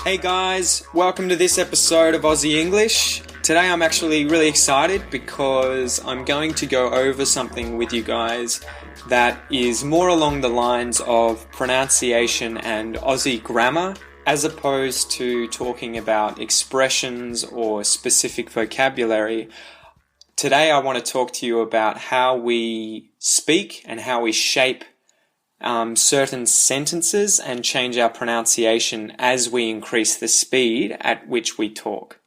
Hey guys, welcome to this episode of Aussie English. Today I'm actually really excited because I'm going to go over something with you guys that is more along the lines of pronunciation and Aussie grammar as opposed to talking about expressions or specific vocabulary. Today I want to talk to you about how we speak and how we shape certain sentences and change our pronunciation as we increase the speed at which we talk.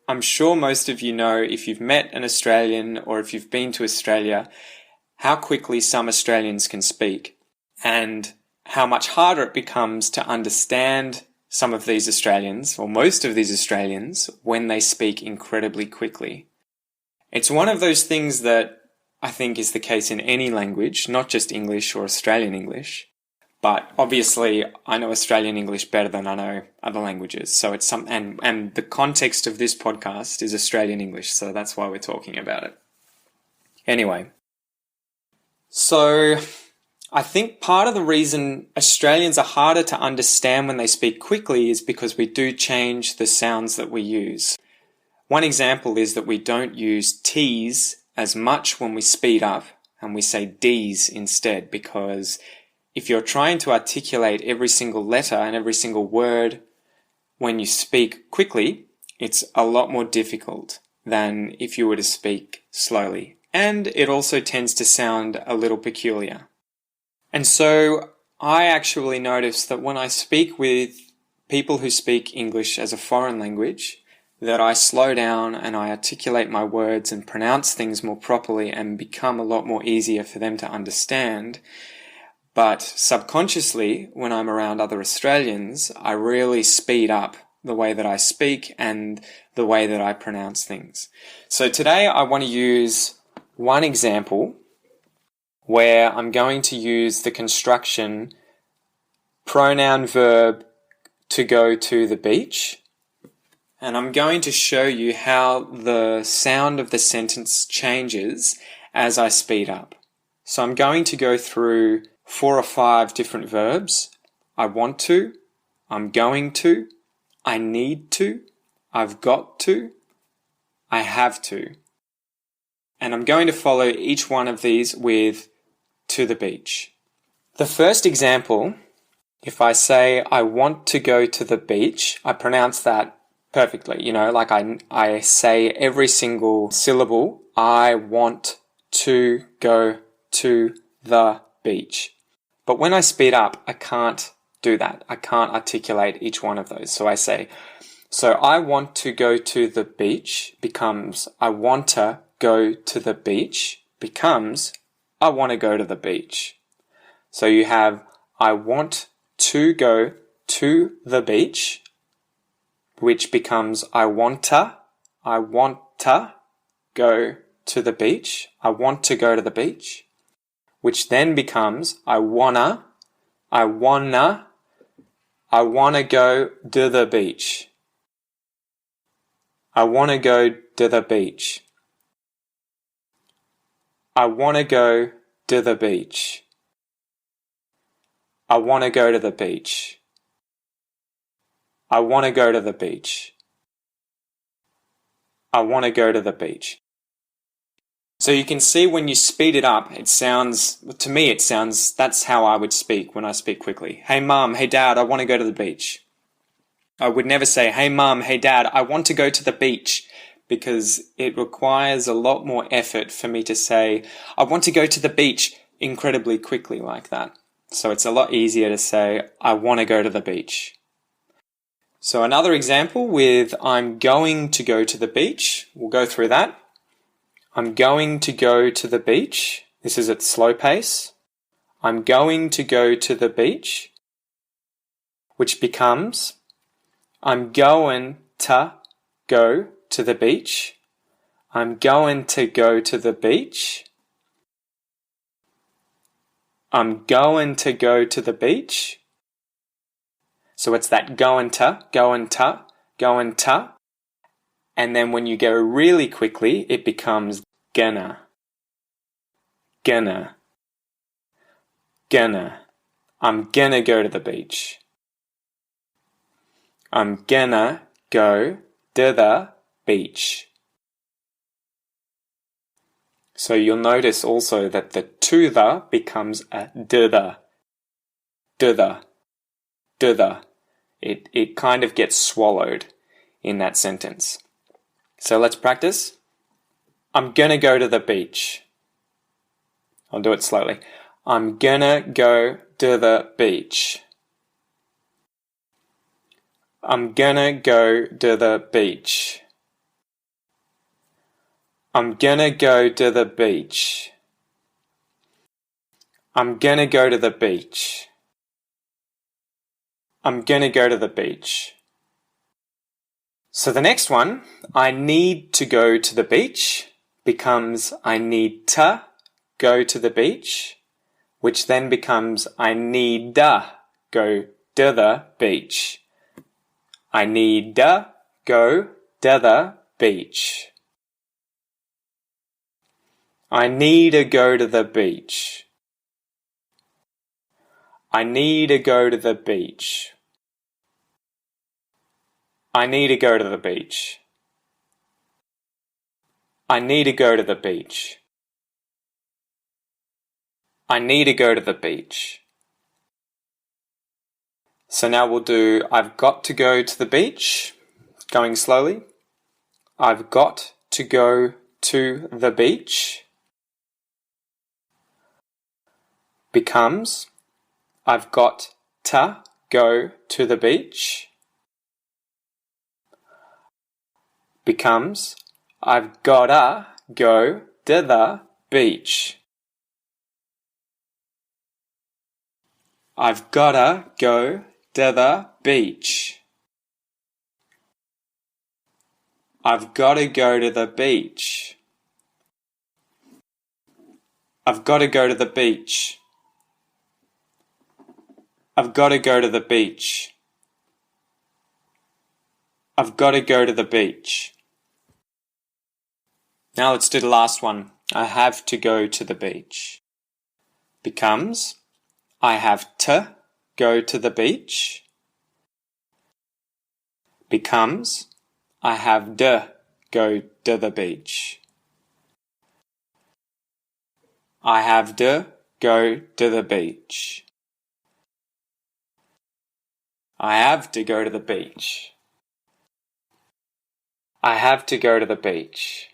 I'm sure most of you know, if you've met an Australian or if you've been to Australia, how quickly some Australians can speak and how much harder it becomes to understand some of these Australians, or most of these Australians, when they speak incredibly quickly. It's one of those things that I think is the case in any language, not just English or Australian English. But obviously, I know Australian English better than I know other languages. So it's and the context of this podcast is Australian English, so that's why we're talking about it. Anyway, so I think part of the reason Australians are harder to understand when they speak quickly is because we do change the sounds that we use. One example is that we don't use T's as much when we speed up and we say D's instead, because if you're trying to articulate every single letter and every single word when you speak quickly, it's a lot more difficult than if you were to speak slowly. And it also tends to sound a little peculiar. And so I actually notice that when I speak with people who speak English as a foreign language, that I slow down and I articulate my words and pronounce things more properly and become a lot more easier for them to understand. But subconsciously, when I'm around other Australians, I really speed up the way that I speak and the way that I pronounce things. So today I want to use one example where I'm going to use the construction pronoun verb to go to the beach. And I'm going to show you how the sound of the sentence changes as I speed up. So I'm going to go through 4 or 5 different verbs. I want to, I'm going to, I need to, I've got to, I have to. And I'm going to follow each one of these with to the beach. The first example, if I say I want to go to the beach, I pronounce that perfectly, like I say every single syllable, I want to go to the beach. But when I speed up, I can't do that. I can't articulate each one of those. So I say, so I want to go to the beach becomes I want to go to the beach becomes I want to go to the beach. So you have I want to go to the beach, which becomes I wanta go to the beach. I want to go to the beach, which then becomes I wanna go to the beach. I wanna go to the beach. I wanna go to the beach. I wanna go to the beach. I want to go to the beach. I want to go to the beach. So you can see when you speed it up, that's how I would speak when I speak quickly. Hey mum, hey dad, I want to go to the beach. I would never say, hey mum, hey dad, I want to go to the beach, because it requires a lot more effort for me to say, I want to go to the beach incredibly quickly like that. So it's a lot easier to say, I want to go to the beach. So another example with I'm going to go to the beach. We'll go through that. I'm going to go to the beach. This is at slow pace. I'm going to go to the beach, which becomes I'm going to go to the beach. I'm going to go to the beach. I'm going to go to the beach. So it's that goin' to. And then when you go really quickly, it becomes gonna. I'm gonna go to the beach. I'm gonna go to the beach. So you'll notice also that the to the becomes a to the. It kind of gets swallowed in that sentence. So let's practice. I'm gonna go to the beach. I'll do it slowly. I'm gonna go to the beach. I'm gonna go to the beach. I'm gonna go to the beach. I'm gonna go to the beach. I'm gonna go to the beach. So the next one, I need to go to the beach, becomes I need to go to the beach, which then becomes I need to go to the beach. I need to go to the beach. I need to go to the beach. I need to go to the beach. I need to go to the beach. I need to go to the beach. I need to go to the beach. So now we'll do I've got to go to the beach, going slowly. I've got to go to the beach becomes I've got to go to the beach becomes I've gotta go to the beach. I've gotta go to the beach. I've gotta go to the beach. I've gotta go to the beach. I've gotta go to the beach. I've gotta go to the beach. Now let's do the last one. I have to go to the beach. Becomes I have to go to the beach. Becomes I have to go to the beach. I have to go to the beach. I have to go to the beach. I have to go to the beach.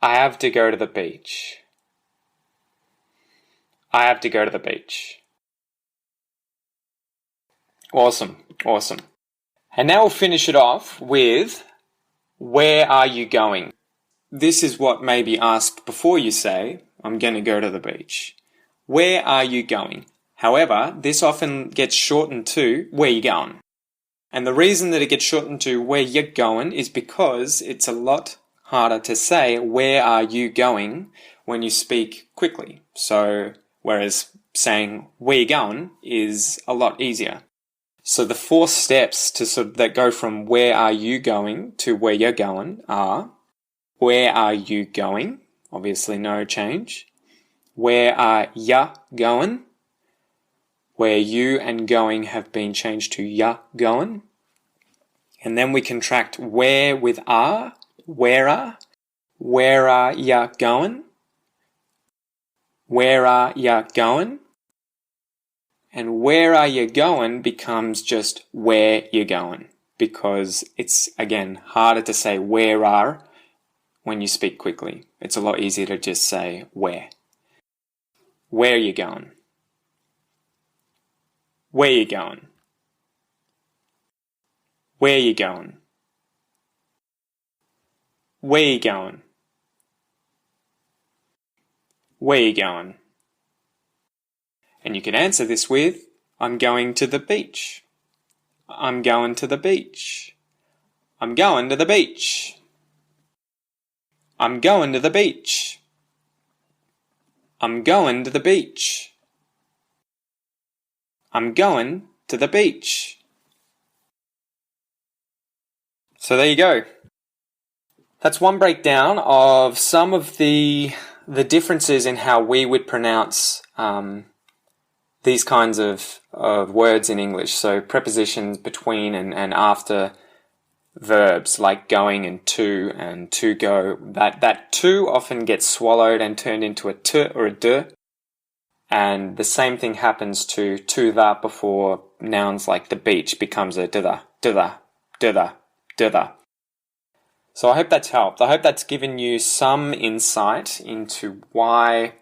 I have to go to the beach. I have to go to the beach. Awesome, awesome. And now we'll finish it off with where are you going? This is what may be asked before you say, I'm going to go to the beach. Where are you going? However, this often gets shortened to where you going. And the reason that it gets shortened to where you're going is because it's a lot harder to say where are you going when you speak quickly. So, whereas saying where you going is a lot easier. So the 4 steps that go from where are you going to where you're going are where are you going? Obviously no change. Where are ya going? Where you and going have been changed to ya going. And then we contract where with are. Where are ya going? Where are ya going? And where are you going becomes just where you're going, because it's, again, harder to say where are when you speak quickly. It's a lot easier to just say where. Where are you going? Where you going? Where you going? Where you going? Where you going? And you can answer this with, I'm going to the beach. I'm going to the beach. I'm going to the beach. I'm going to the beach. I'm going to the beach. I'm going to the beach. So there you go. That's one breakdown of some of the differences in how we would pronounce these kinds of words in English. So prepositions between and after verbs like going and to go. That to often gets swallowed and turned into a t or a d. And the same thing happens to that before nouns like the beach becomes a dither. So I hope that's helped. I hope that's given you some insight into why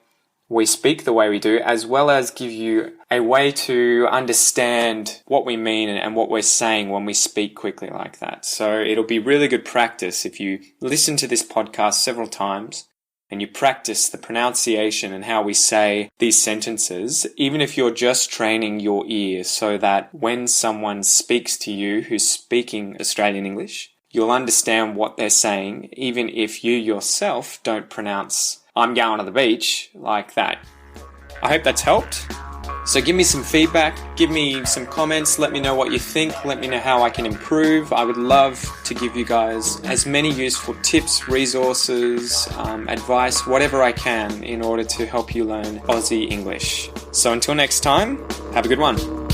we speak the way we do, as well as give you a way to understand what we mean and what we're saying when we speak quickly like that. So it'll be really good practice if you listen to this podcast several times and you practice the pronunciation and how we say these sentences, even if you're just training your ears, so that when someone speaks to you who's speaking Australian English, you'll understand what they're saying, even if you yourself don't pronounce "I'm going to the beach" like that. I hope that's helped. So give me some feedback, give me some comments, let me know what you think, let me know how I can improve. I would love to give you guys as many useful tips, resources, advice, whatever I can in order to help you learn Aussie English. So until next time, have a good one.